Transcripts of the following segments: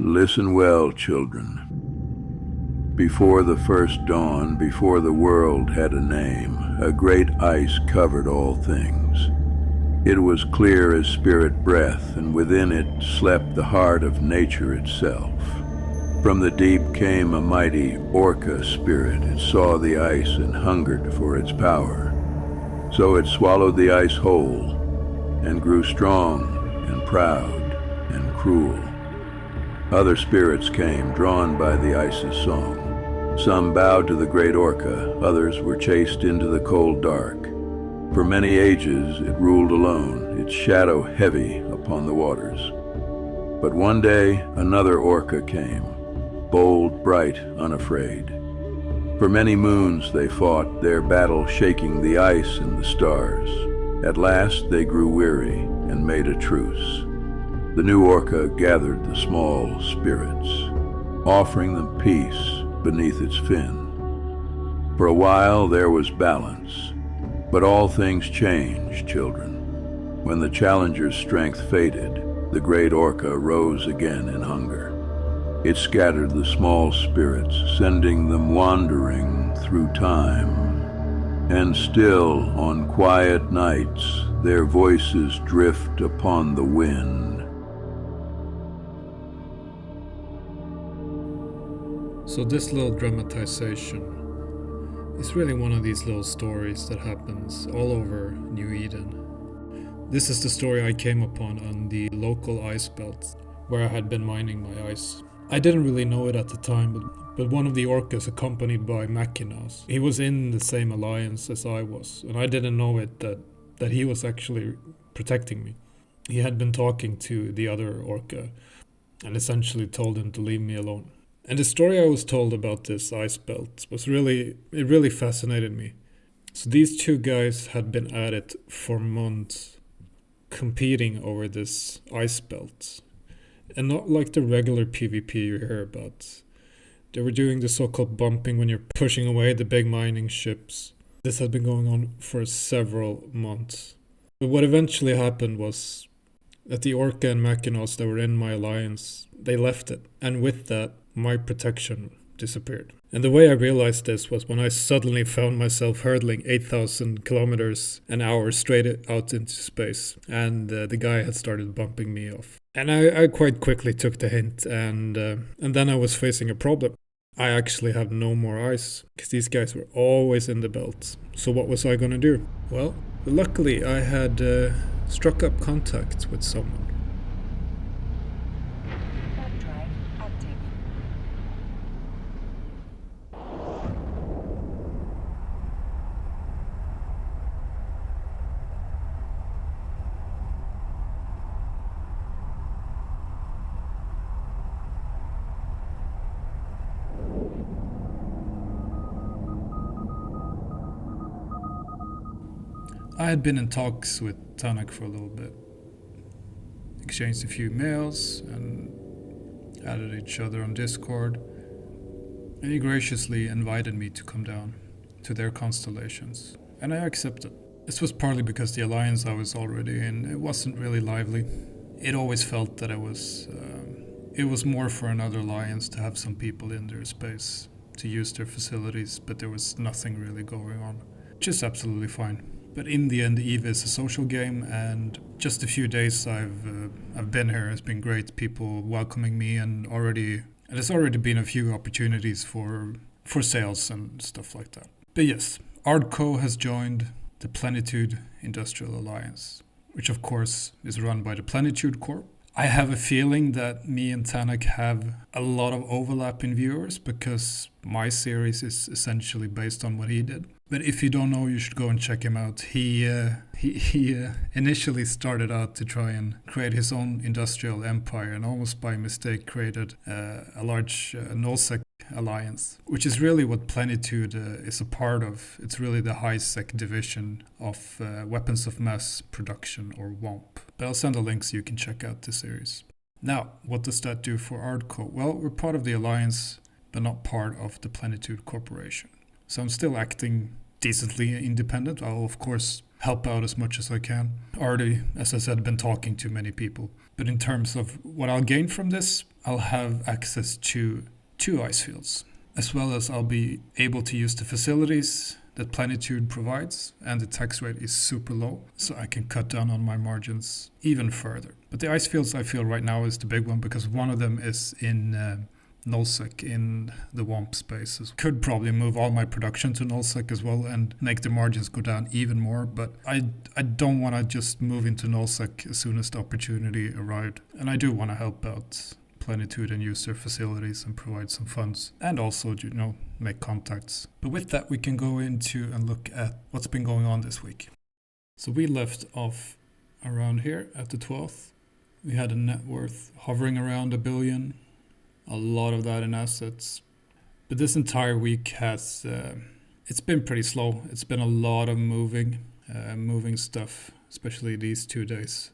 Listen well, children. Before the first dawn, before the world had a name, a great ice covered all things. It was clear as spirit breath, and within it slept the heart of nature itself. From the deep came a mighty orca spirit. It saw the ice and hungered for its power. So it swallowed the ice whole, and grew strong and proud and cruel. Other spirits came, drawn by the ice's song. Some bowed to the great orca, others were chased into the cold dark. For many ages it ruled alone, its shadow heavy upon the waters. But one day another orca came, bold, bright, unafraid. For many moons they fought, their battle shaking the ice and the stars. At last they grew weary and made a truce. The new orca gathered the small spirits, offering them peace beneath its fin. For a while there was balance, but all things change, children. When the challenger's strength faded, the great orca rose again in hunger. It scattered the small spirits, sending them wandering through time. And still, on quiet nights, their voices drift upon the wind. So this little dramatization is really one of these little stories that happens all over New Eden. This is the story I came upon on the local ice belt where I had been mining my ice. I didn't really know it at the time, but one of the orcas, accompanied by Mackinaws, he was in the same alliance as I was, and I didn't know it that he was actually protecting me. He had been talking to the other orca and essentially told him to leave me alone. And the story I was told about this ice belt was really fascinated me. So these two guys had been at it for months, competing over this ice belt. And not like the regular PvP you hear about. They were doing the so-called bumping when you're pushing away the big mining ships. This had been going on for several months. But what eventually happened was that the orca and Mackinaws that were in my alliance, they left it. And with that, my protection disappeared. And the way I realized this was when I suddenly found myself hurtling 8,000 kilometers an hour straight out into space, and the guy had started bumping me off. And I quite quickly took the hint, and then I was facing a problem. I actually had no more ice, because these guys were always in the belt. So what was I going to do? Well, luckily I had struck up contact with someone. I had been in talks with Thanak for a little bit, exchanged a few mails and added each other on Discord, and he graciously invited me to come down to their constellations, and I accepted. This was partly because the alliance I was already in, it wasn't really lively. It always felt that it was more for another alliance to have some people in their space, to use their facilities, but there was nothing really going on, which is absolutely fine. But in the end, EVE is a social game, and just a few days I've been here has been great. People welcoming me, and there's already been a few opportunities for sales and stuff like that. But yes, Ardco has joined the Plenitude Industrial Alliance, which of course is run by the Plenitude Corp. I have a feeling that me and Thanak have a lot of overlap in viewers because my series is essentially based on what he did. But if you don't know, you should go and check him out. He initially started out to try and create his own industrial empire, and almost by mistake created a large nullsec alliance, which is really what Plenitude is a part of. It's really the high-sec division of weapons of mass production, or WOMP. But I'll send a link so you can check out the series. Now, what does that do for Ardco? Well, we're part of the alliance, but not part of the Plenitude Corporation. So I'm still acting decently independent. I'll, of course, help out as much as I can. Already, as I said, been talking to many people. But in terms of what I'll gain from this, I'll have access to 2 ice fields, as well as I'll be able to use the facilities that Plenitude provides, and the tax rate is super low, so I can cut down on my margins even further. But the ice fields I feel right now is the big one, because one of them is in nullsec in the WOMP spaces. Could probably move all my production to nullsec as well and make the margins go down even more, but I don't want to just move into nullsec as soon as the opportunity arrived. And I do want to help out Plenitude and use their facilities and provide some funds, and also, make contacts. But with that, we can go into and look at what's been going on this week. So we left off around here at the 12th. We had a net worth hovering around $1 billion, a lot of that in assets. But this entire week has, it's been pretty slow. It's been a lot of moving stuff, especially these 2 days.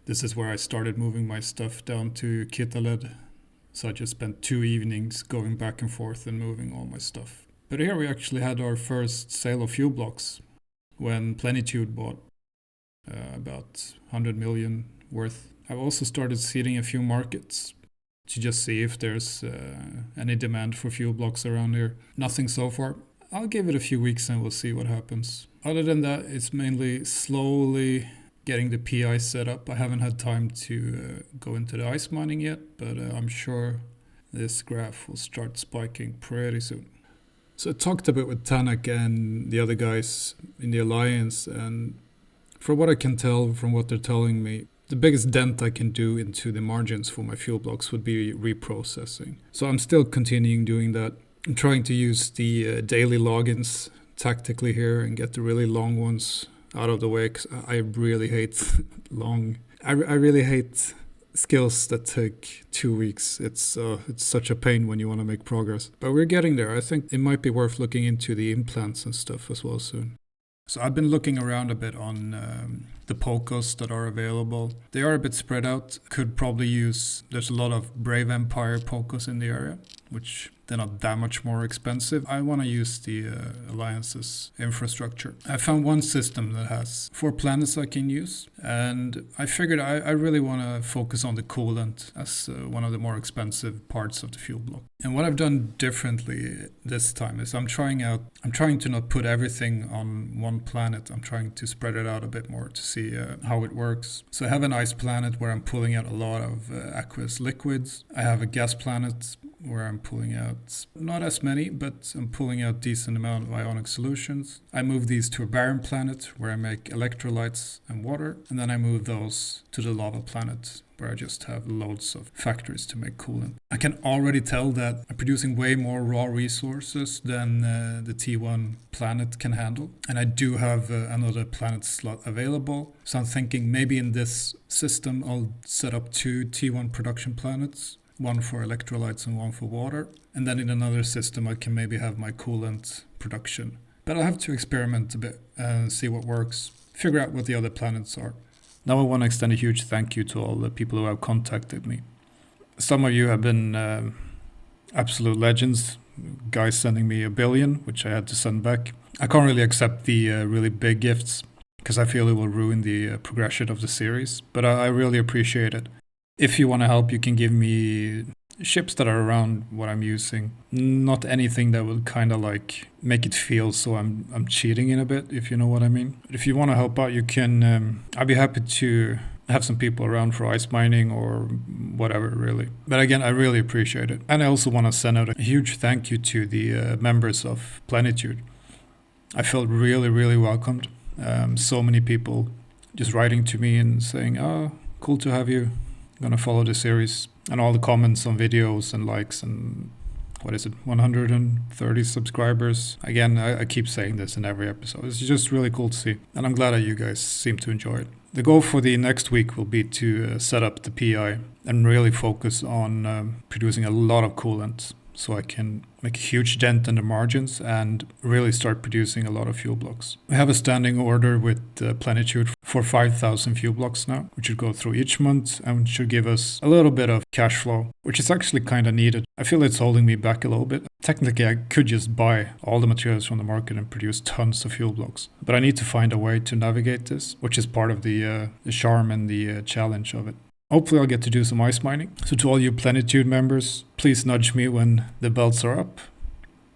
This is where I started moving my stuff down to Kittaled. So I just spent 2 evenings going back and forth and moving all my stuff. But here we actually had our first sale of fuel blocks when Plenitude bought about 100 million worth. I've also started seeding a few markets to just see if there's any demand for fuel blocks around here. Nothing so far. I'll give it a few weeks and we'll see what happens. Other than that, it's mainly slowly getting the PI set up. I haven't had time to go into the ice mining yet, but I'm sure this graph will start spiking pretty soon. So I talked a bit with Thanak and the other guys in the Alliance, and from what I can tell from what they're telling me, the biggest dent I can do into the margins for my fuel blocks would be reprocessing. So I'm still continuing doing that. I'm trying to use the daily logins tactically here and get the really long ones out of the way, because I really hate I really hate skills that take 2 weeks. It's such a pain when you want to make progress. But we're getting there. I think it might be worth looking into the implants and stuff as well soon. So I've been looking around a bit on the POCOs that are available. They are a bit spread out. Could probably use, there's a lot of Brave Empire POCOs in the area, which they're not that much more expensive. I want to use the Alliance's infrastructure. I found one system that has 4 planets I can use, and I figured I really want to focus on the coolant as one of the more expensive parts of the fuel block. And what I've done differently this time is I'm trying to not put everything on one planet. I'm trying to spread it out a bit more to see how it works. So I have an ice planet where I'm pulling out a lot of aqueous liquids. I have a gas planet where I'm pulling out not as many, but I'm pulling out decent amount of ionic solutions. I move these to a barren planet where I make electrolytes and water, and then I move those to the lava planet where I just have loads of factories to make coolant. I can already tell that I'm producing way more raw resources than the T1 planet can handle, and I do have another planet slot available. So I'm thinking maybe in this system I'll set up 2 T1 production planets, one for electrolytes and one for water. And then in another system, I can maybe have my coolant production. But I'll have to experiment a bit and see what works, figure out what the other planets are. Now I want to extend a huge thank you to all the people who have contacted me. Some of you have been absolute legends, guys sending me $1 billion, which I had to send back. I can't really accept the really big gifts because I feel it will ruin the progression of the series, but I really appreciate it. If you want to help, you can give me ships that are around what I'm using. Not anything that will kind of like make it feel so I'm cheating in a bit, if you know what I mean. But if you want to help out, you can. I'd be happy to have some people around for ice mining or whatever, really. But again, I really appreciate it. And I also want to send out a huge thank you to the members of Plenitude. I felt really, really welcomed. So many people just writing to me and saying, "Oh, cool to have you. Gonna follow the series," and all the comments on videos and likes and 130 subscribers. Again, I keep saying this in every episode. It's just really cool to see, and I'm glad that you guys seem to enjoy it. The goal for the next week will be to set up the PI and really focus on producing a lot of coolant so I can make a huge dent in the margins and really start producing a lot of fuel blocks. We have a standing order with Plenitude for 5,000 fuel blocks now, which should go through each month and should give us a little bit of cash flow, which is actually kind of needed. I feel it's holding me back a little bit. Technically, I could just buy all the materials from the market and produce tons of fuel blocks, but I need to find a way to navigate this, which is part of the charm and the challenge of it. Hopefully I'll get to do some ice mining. So to all you Plenitude members, please nudge me when the belts are up.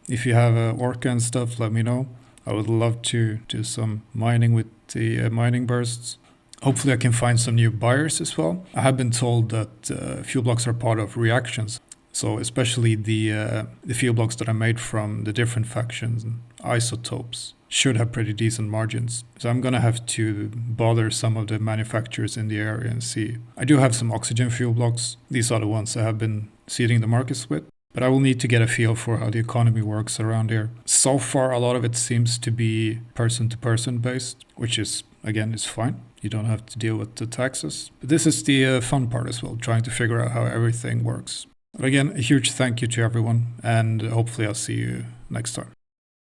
If you have Orca and stuff, let me know. I would love to do some mining with the mining bursts. Hopefully I can find some new buyers as well. I have been told that fuel blocks are part of reactions. So especially the fuel blocks that are made from the different factions and isotopes should have pretty decent margins. So I'm gonna have to bother some of the manufacturers in the area and see. I do have some oxygen fuel blocks. These are the ones I have been seeding the markets with. But I will need to get a feel for how the economy works around here. So far, a lot of it seems to be person-to-person based, which is, again, is fine. You don't have to deal with the taxes. But this is the fun part as well, trying to figure out how everything works. But again, a huge thank you to everyone, and hopefully I'll see you next time.